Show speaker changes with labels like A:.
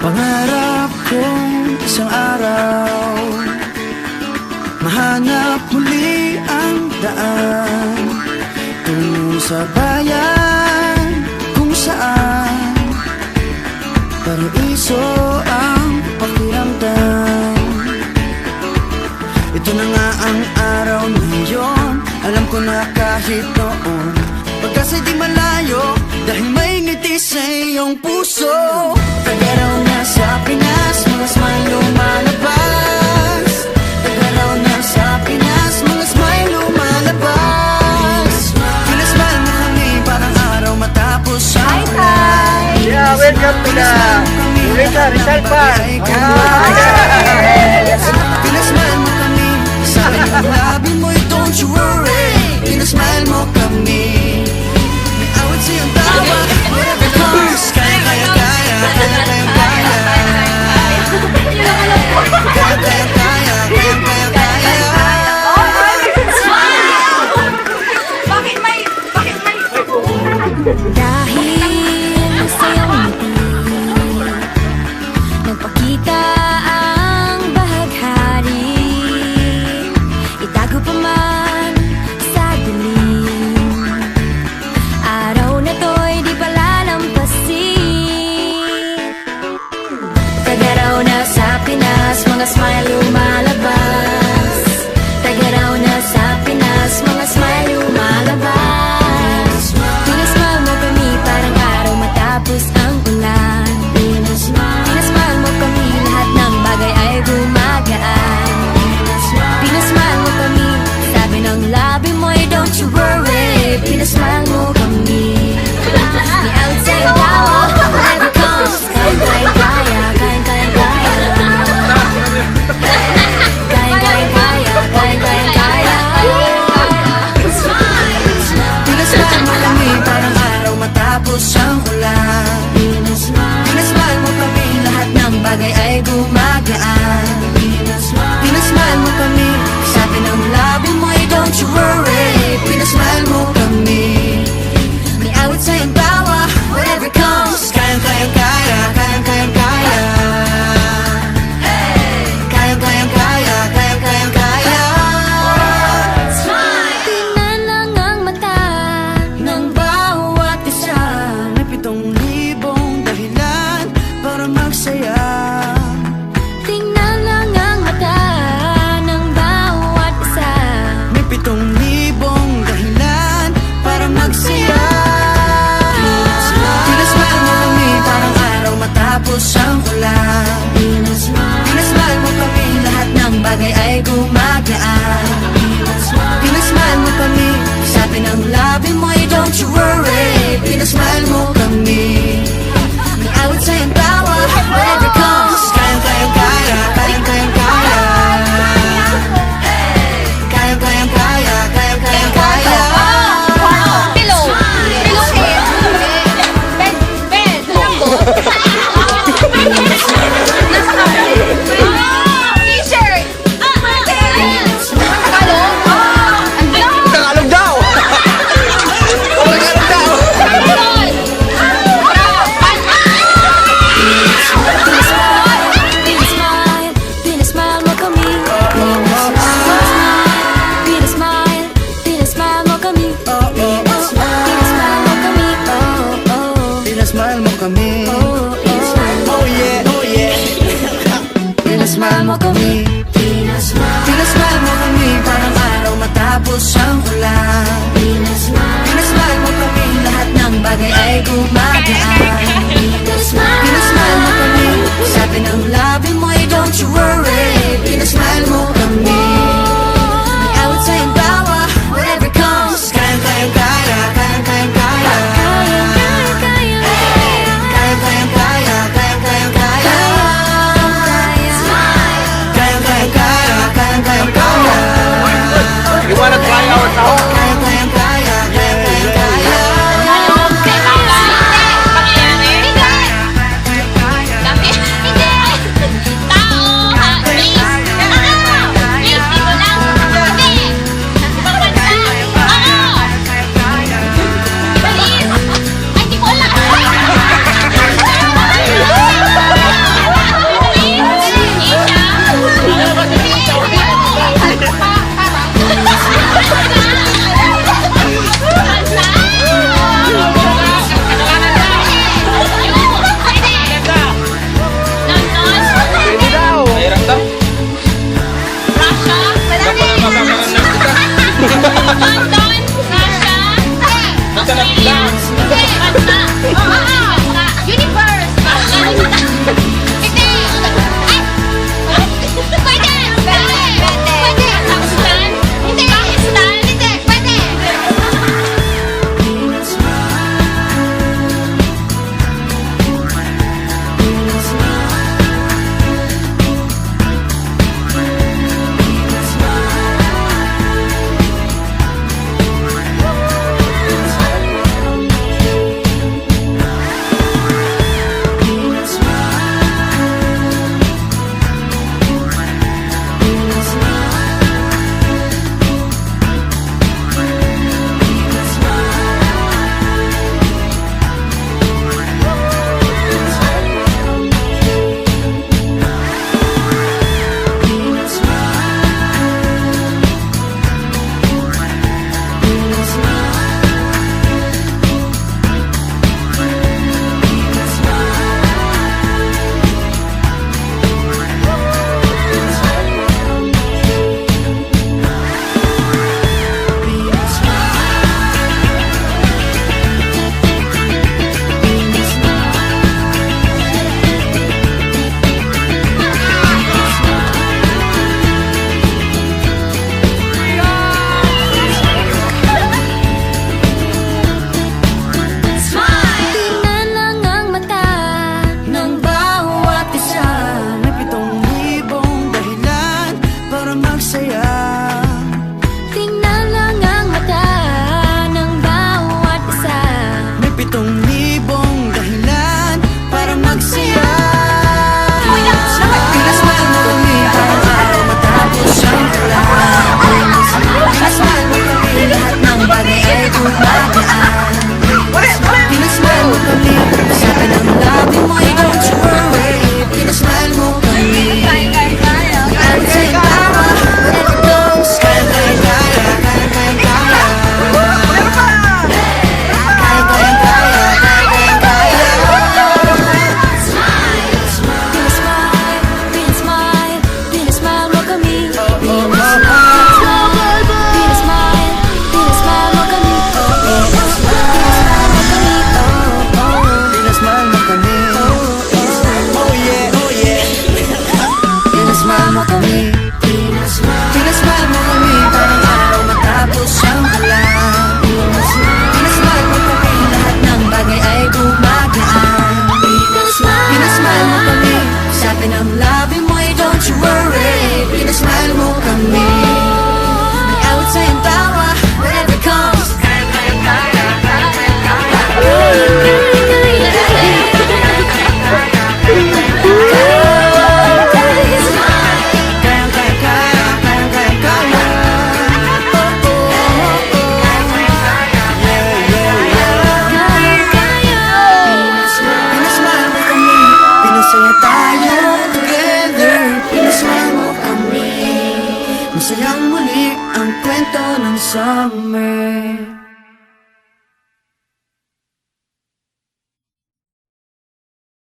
A: Pangarap kong isang araw mahanap muli ang daan tungo sa bayan kung saan paraiso ang pakiramdam. Ito na nga ang araw na yun. Alam ko na kahit noon pagkasa'y di malayo, dahil may ngiti sa iyong puso. Tagaraw na sa Pinas, mga smile lumalabas. Tagaraw na sa Pinas, mga smile lumalabas. Pinasmile mo kami parang araw matapos ang ulan.
B: Yeah, welcome to the Rizal Park.
A: Pinasmile mo kami sa iyong labi mo'y don't you worry. Pinasmile mo kami. May awit siyang tawa. Whatever comes, kaya, kaya, kaya. Kaya, kaya, kaya. Kaya, kaya, kaya. Kaya, kaya, kaya.
C: Bakit may
D: Dahil sa iyong ngiti nagpakita ang bahaghari. Itago pa man sa dilim, araw na to'y di palalampasin. Tagaraw na sa Pinas, mga smile lumalabas. Tagaraw na sa Pinas, mga smile lumalabas. Pinasmile mo kami para
A: masaya tayo together. Pinasama mo kami, masayang muli ang kwento ng summer.